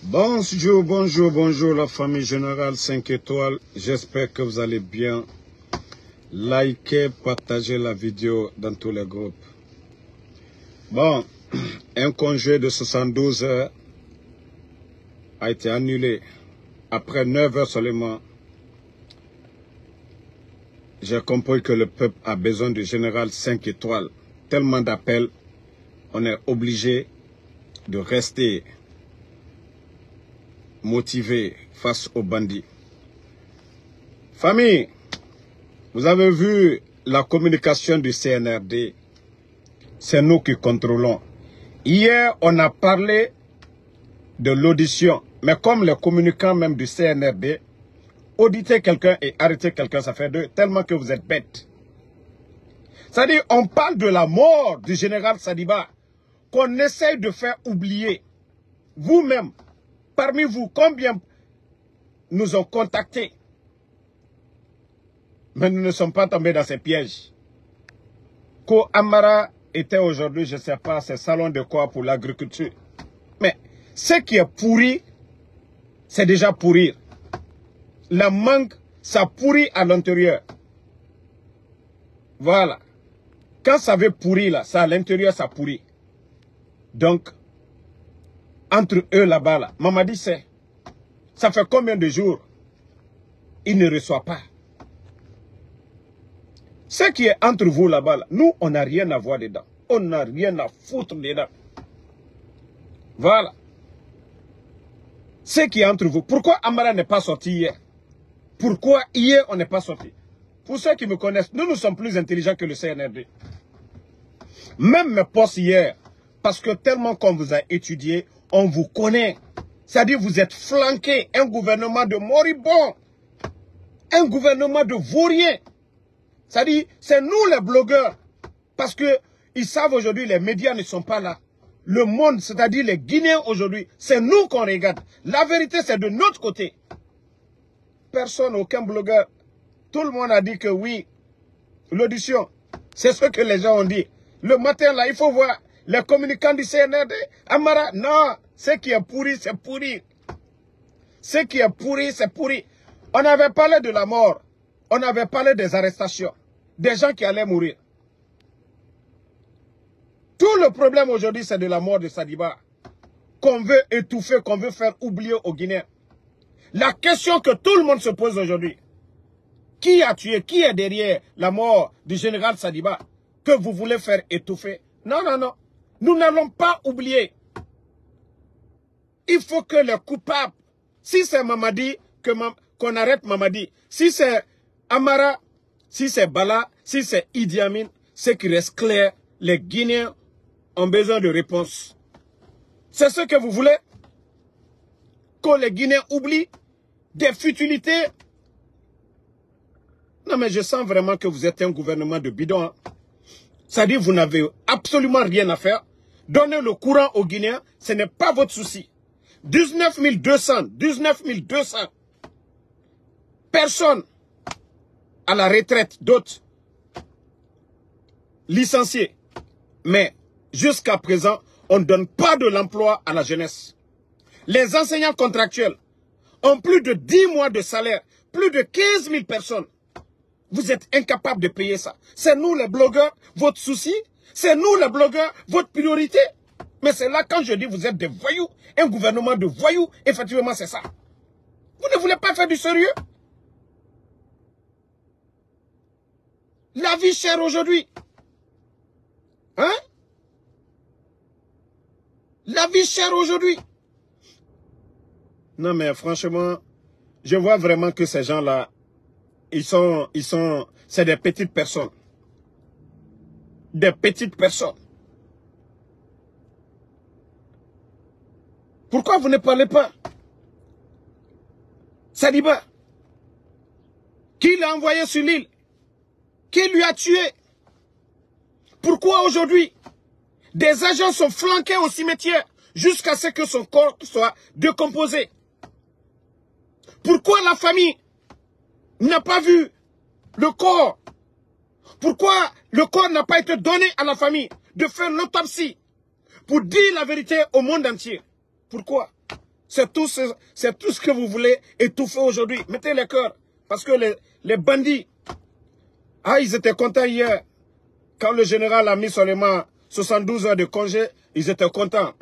Bonjour, bonjour, bonjour la famille générale 5 étoiles. J'espère que vous allez bien. Likez, partagez la vidéo dans tous les groupes. Bon, un congé de 72 heures a été annulé. Après 9 heures seulement, j'ai compris que le peuple a besoin du général 5 étoiles. Tellement d'appels, on est obligé de rester motivé face aux bandits. Famille, vous avez vu la communication du CNRD. C'est nous qui contrôlons. Hier, on a parlé de l'audition. Mais comme les communicants même du CNRD, auditer quelqu'un et arrêter quelqu'un, ça fait deux, tellement que vous êtes bêtes. C'est-à-dire, on parle de la mort du général Sadiba, qu'on essaye de faire oublier. Vous-même, parmi vous, combien nous ont contactés? Mais nous ne sommes pas tombés dans ces pièges. Ko Amara était aujourd'hui, je ne sais pas, c'est salon de quoi pour l'agriculture. Mais ce qui est pourri, c'est déjà pourrir. La mangue, ça pourrit à l'intérieur. Voilà. Quand ça veut pourrir, là, ça à l'intérieur, ça pourrit. Donc, entre eux là-bas, là, Mamadi sait. Ça fait combien de jours il ne reçoit pas? Ce qui est entre vous là-bas, là, nous, on n'a rien à voir dedans. On n'a rien à foutre dedans. Voilà. Ce qui est entre vous. Pourquoi Amara n'est pas sorti hier? Pourquoi hier on n'est pas sorti? Pour ceux qui me connaissent, nous sommes plus intelligents que le CNRD. Même mes postes hier, parce que tellement qu'on vous a étudié, on vous connaît. C'est-à-dire vous êtes flanqués, un gouvernement de moribonds, un gouvernement de vauriens. C'est-à-dire, c'est nous les blogueurs, parce que ils savent aujourd'hui les médias ne sont pas là. Le monde, c'est-à-dire les Guinéens aujourd'hui, c'est nous qu'on regarde. La vérité, c'est de notre côté. Personne, aucun blogueur. Tout le monde a dit que oui, l'audition, c'est ce que les gens ont dit. Le matin, là, il faut voir les communicants du CNRD. Amara, non, ce qui est pourri, c'est pourri. Ce qui est pourri, c'est pourri. On avait parlé de la mort. On avait parlé des arrestations. Des gens qui allaient mourir. Tout le problème aujourd'hui, c'est de la mort de Sadiba. Qu'on veut étouffer, qu'on veut faire oublier aux Guinéens. La question que tout le monde se pose aujourd'hui. Qui a tué, qui est derrière la mort du général Sadiba que vous voulez faire étouffer? Non, non, non. Nous n'allons pas oublier. Il faut que les coupables, si c'est Mamadi, qu'on arrête Mamadi. Si c'est Amara, si c'est Bala, si c'est Idi Amin, ce qui reste clair, les Guinéens ont besoin de réponses. C'est ce que vous voulez? Que les Guinéens oublient des futilités? Non, mais je sens vraiment que vous êtes un gouvernement de bidon. Hein. C'est-à-dire que vous n'avez absolument rien à faire. Donnez le courant aux Guinéens, ce n'est pas votre souci. 19 200 personnes à la retraite, d'autres licenciés. Mais jusqu'à présent, on ne donne pas de l'emploi à la jeunesse. Les enseignants contractuels ont plus de 10 mois de salaire, plus de 15 000 personnes. Vous êtes incapables de payer ça. C'est nous les blogueurs, votre souci. C'est nous les blogueurs, votre priorité. Mais c'est là quand je dis vous êtes des voyous, un gouvernement de voyous, effectivement c'est ça. Vous ne voulez pas faire du sérieux? La vie chère aujourd'hui. Hein? La vie chère aujourd'hui. Non mais franchement, je vois vraiment que ces gens-là, c'est des petites personnes. Des petites personnes. Pourquoi vous ne parlez pas? Sadiba, qui l'a envoyé sur l'île? Qui lui a tué? Pourquoi aujourd'hui des agents sont flanqués au cimetière jusqu'à ce que son corps soit décomposé? Pourquoi la famille n'a pas vu le corps? Pourquoi le corps n'a pas été donné à la famille de faire l'autopsie pour dire la vérité au monde entier? Pourquoi? C'est tout ce que vous voulez étouffer aujourd'hui. Mettez les cœurs. Parce que les bandits, ils étaient contents hier. Quand le général a mis seulement 72 heures de congé, ils étaient contents.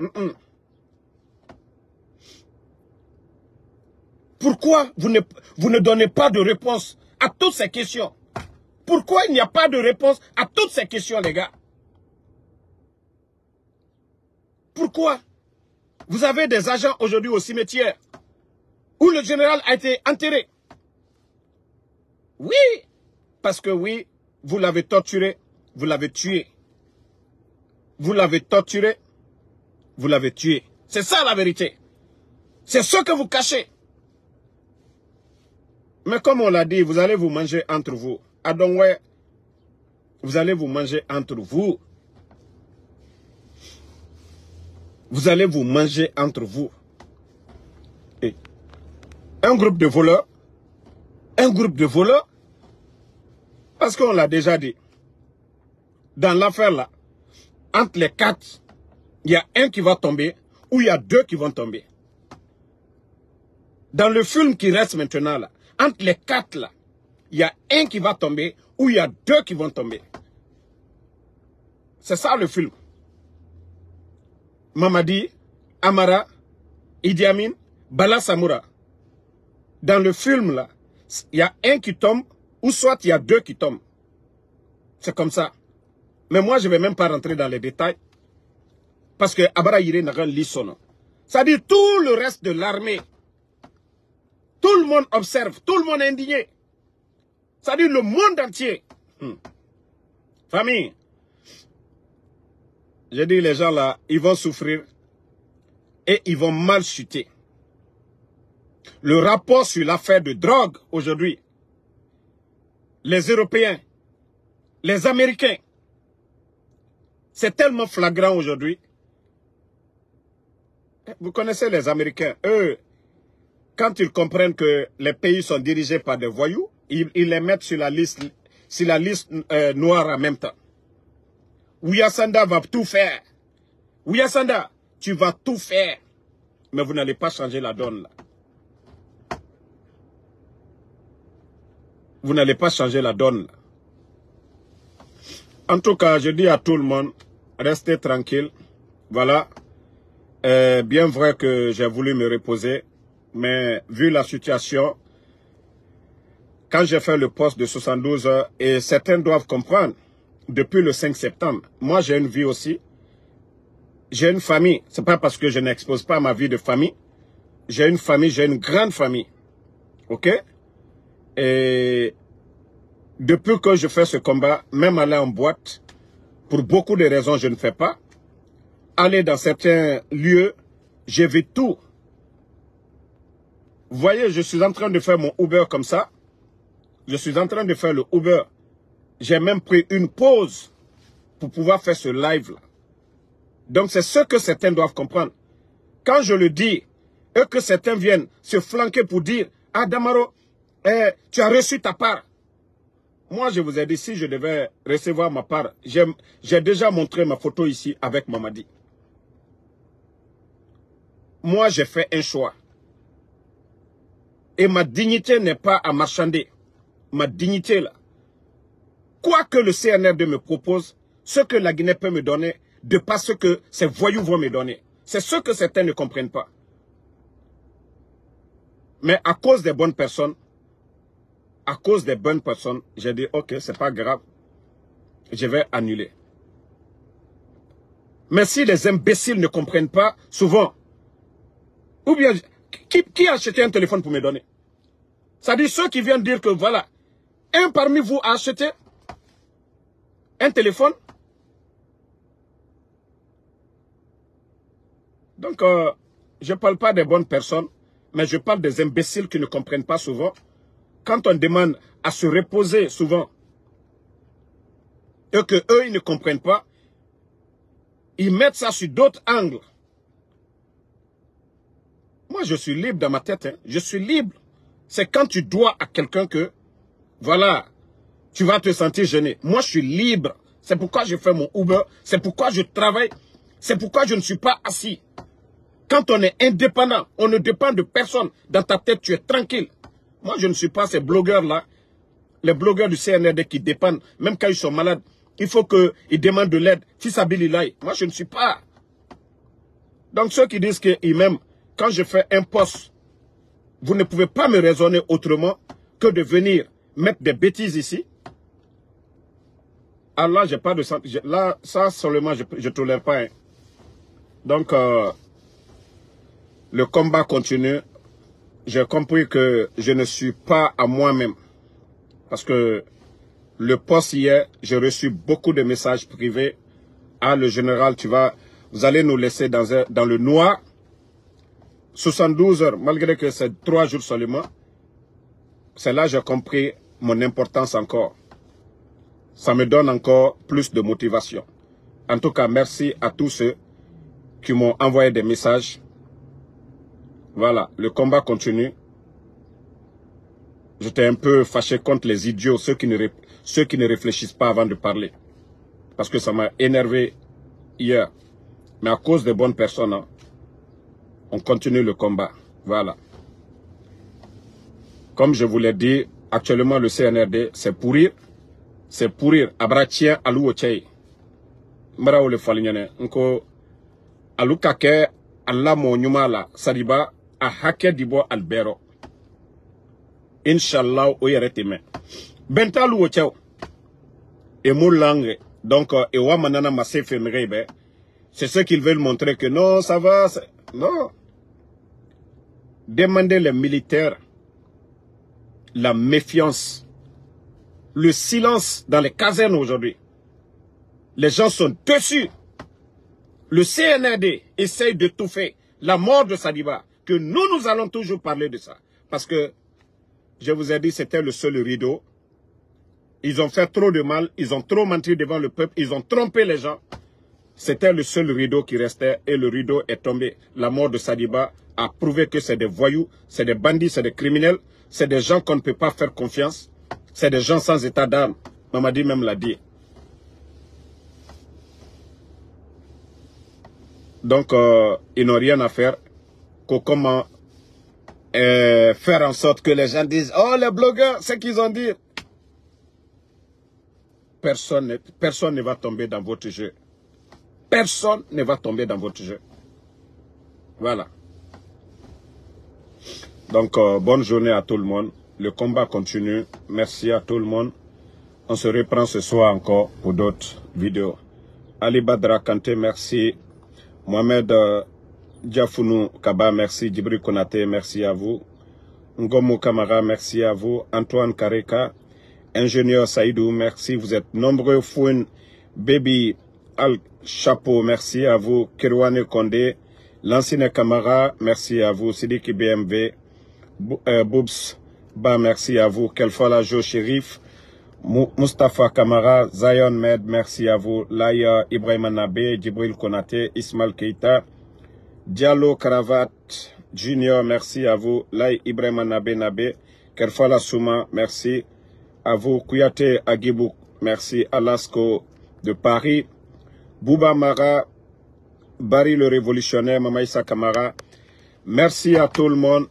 Pourquoi vous ne donnez pas de réponse à toutes ces questions? Pourquoi il n'y a pas de réponse à toutes ces questions, les gars? Pourquoi? Vous avez des agents aujourd'hui au cimetière où le général a été enterré. Oui, parce que oui, vous l'avez torturé, vous l'avez tué. Vous l'avez torturé, vous l'avez tué. C'est ça la vérité. C'est ce que vous cachez. Mais comme on l'a dit, vous allez vous manger entre vous. Adonwe, vous allez vous manger entre vous. Vous allez vous manger entre vous. Et un groupe de voleurs, parce qu'on l'a déjà dit, dans l'affaire là, entre les 4, il y a un qui va tomber, ou il y a 2 qui vont tomber. Dans le film qui reste maintenant là, entre les 4 là, il y a un qui va tomber, ou il y a 2 qui vont tomber. C'est ça le film. Mamadi, Amara, Idi Amin, Bala Samoura. Dans le film là, il y a un qui tombe, ou soit il y a 2 qui tombent. C'est comme ça. Mais moi, je ne vais même pas rentrer dans les détails. Parce que Abara Yire n'a rien lu son nom. C'est-à-dire tout le reste de l'armée. Tout le monde observe, tout le monde est indigné. C'est-à-dire le monde entier. Famille, j'ai dit les gens là, ils vont souffrir et ils vont mal chuter. Le rapport sur l'affaire de drogue aujourd'hui, les Européens, les Américains, c'est tellement flagrant aujourd'hui. Vous connaissez les Américains, eux, quand ils comprennent que les pays sont dirigés par des voyous, ils les mettent sur la liste noire en même temps. Ouyasanda va tout faire. Ouyasanda, tu vas tout faire. Mais vous n'allez pas changer la donne là. Vous n'allez pas changer la donne là. En tout cas, je dis à tout le monde, restez tranquille. Voilà. Bien vrai que j'ai voulu me reposer, mais vu la situation, quand j'ai fait le poste de 72 heures, et certains doivent comprendre, depuis le 5 septembre, moi j'ai une vie aussi, j'ai une famille, c'est pas parce que je n'expose pas ma vie de famille, j'ai une famille, j'ai une grande famille, ok? Et depuis que je fais ce combat, même aller en boîte, pour beaucoup de raisons je ne fais pas, aller dans certains lieux, j'évite tout. Vous voyez, je suis en train de faire mon Uber comme ça. Je suis en train de faire le Uber. J'ai même pris une pause pour pouvoir faire ce live-là. Donc c'est ce que certains doivent comprendre. Quand je le dis, et que certains viennent se flanquer pour dire « Ah Damaro, tu as reçu ta part ». Moi, je vous ai dit, si je devais recevoir ma part, j'ai déjà montré ma photo ici avec Mamadi. Moi, j'ai fait un choix. Et ma dignité n'est pas à marchander. Ma dignité, là. Quoi que le CNRD me propose, ce que la Guinée peut me donner, de pas ce que ces voyous vont me donner. C'est ce que certains ne comprennent pas. Mais à cause des bonnes personnes, j'ai dit, ok, c'est pas grave, je vais annuler. Mais si les imbéciles ne comprennent pas, souvent, ou bien, qui a acheté un téléphone pour me donner? C'est-à-dire ceux qui viennent dire que voilà, un parmi vous a acheté un téléphone. Donc, je ne parle pas des bonnes personnes, mais je parle des imbéciles qui ne comprennent pas souvent. Quand on demande à se reposer souvent, et que eux ils ne comprennent pas, ils mettent ça sur d'autres angles. Moi, je suis libre dans ma tête. Hein. Je suis libre. C'est quand tu dois à quelqu'un que, voilà, tu vas te sentir gêné. Moi, je suis libre. C'est pourquoi je fais mon Uber. C'est pourquoi je travaille. C'est pourquoi je ne suis pas assis. Quand on est indépendant, on ne dépend de personne. Dans ta tête, tu es tranquille. Moi, je ne suis pas ces blogueurs-là. Les blogueurs du CNRD qui dépendent, même quand ils sont malades, il faut qu'ils demandent de l'aide. Fisabilillahi. Moi, je ne suis pas. Donc, ceux qui disent qu'ils m'aiment, quand je fais un poste, vous ne pouvez pas me raisonner autrement que de venir mettre des bêtises ici. Alors là, j'ai pas de là, ça seulement, je ne tolère pas. Hein. Donc, le combat continue. J'ai compris que je ne suis pas à moi-même. Parce que le poste hier, j'ai reçu beaucoup de messages privés. Ah, le général, vous allez nous laisser dans le noir. 72 heures, malgré que c'est 3 jours seulement. C'est là que j'ai compris mon importance encore. Ça me donne encore plus de motivation. En tout cas, merci à tous ceux qui m'ont envoyé des messages. Voilà, le combat continue. J'étais un peu fâché contre les idiots, ceux qui ne réfléchissent pas avant de parler. Parce que ça m'a énervé hier. Mais à cause des bonnes personnes, hein, on continue le combat. Voilà. Comme je vous l'ai dit, actuellement le CNRD, c'est pourrir. C'est pourrir. Abratien alou ochei. Mbara ole falignane. Nko alou kake alla mo nyumala sariba a hake dibo albero. Inch'Allah o yeretime. Benta alou ochei. Et mon langue. Donc, ewa manana masse femrebe. C'est ce qu'ils veulent montrer que non, ça va. Non. Demandez les militaires la méfiance, le silence dans les casernes aujourd'hui. Les gens sont dessus. Le CNRD essaye de tout faire. La mort de Sadiba, que nous allons toujours parler de ça. Parce que, je vous ai dit, c'était le seul rideau. Ils ont fait trop de mal, ils ont trop menti devant le peuple, ils ont trompé les gens. C'était le seul rideau qui restait et le rideau est tombé. La mort de Sadiba a prouvé que c'est des voyous, c'est des bandits, c'est des criminels, c'est des gens qu'on ne peut pas faire confiance, c'est des gens sans état d'âme. Mamadi même l'a dit. Donc, ils n'ont rien à faire que comment faire en sorte que les gens disent « Oh, les blogueurs, c'est qu'ils ont dit !» Personne ne va tomber dans votre jeu. Personne ne va tomber dans votre jeu. Voilà. Donc, bonne journée à tout le monde. Le combat continue. Merci à tout le monde. On se reprend ce soir encore pour d'autres vidéos. Ali Badra Kanté, merci. Mohamed Diafounou Kaba, merci. Djibril Konaté, merci à vous. Ngomo Kamara, merci à vous. Antoine Kareka, ingénieur Saïdou, merci. Vous êtes nombreux. Fouine Baby Al Chapeau, merci à vous. Kirwane Kondé, Lancine Kamara, merci à vous. Sidiki BMV, Boubs Ba, merci à vous. Kelfala Jo Sherif, Mustafa Kamara, Zion Med, merci à vous. Laïa Ibrahim Nabe, Djibril Konaté, Ismail Keita, Diallo Karavat Junior, merci à vous. Laï Ibrahim Nabe, Kelfala Souma, merci à vous. Kouyaté Agibou, merci. Alasco de Paris, Bouba Mara, Barry le révolutionnaire, Mamaïsa Kamara, merci à tout le monde.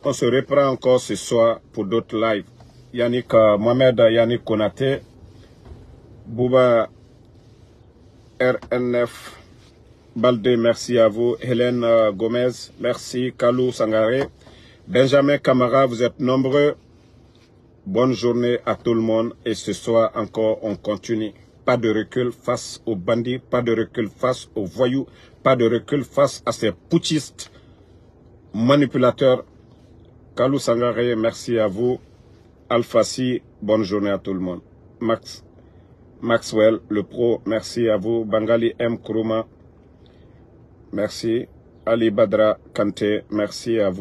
On se reprend encore ce soir pour d'autres lives. Yannick Mohamed Yannick Konaté, Bouba RNF Baldé, merci à vous. Hélène Gomez, merci. Kalou Sangaré, Benjamin Kamara, vous êtes nombreux. Bonne journée à tout le monde. Et ce soir encore, on continue. Pas de recul face aux bandits, pas de recul face aux voyous, pas de recul face à ces putschistes manipulateurs. Kalou Sangaré, merci à vous. Alpha-Si, bonne journée à tout le monde. Maxwell, le pro, merci à vous. Bangali M. Kuruma, merci. Ali Badra Kanté, merci à vous.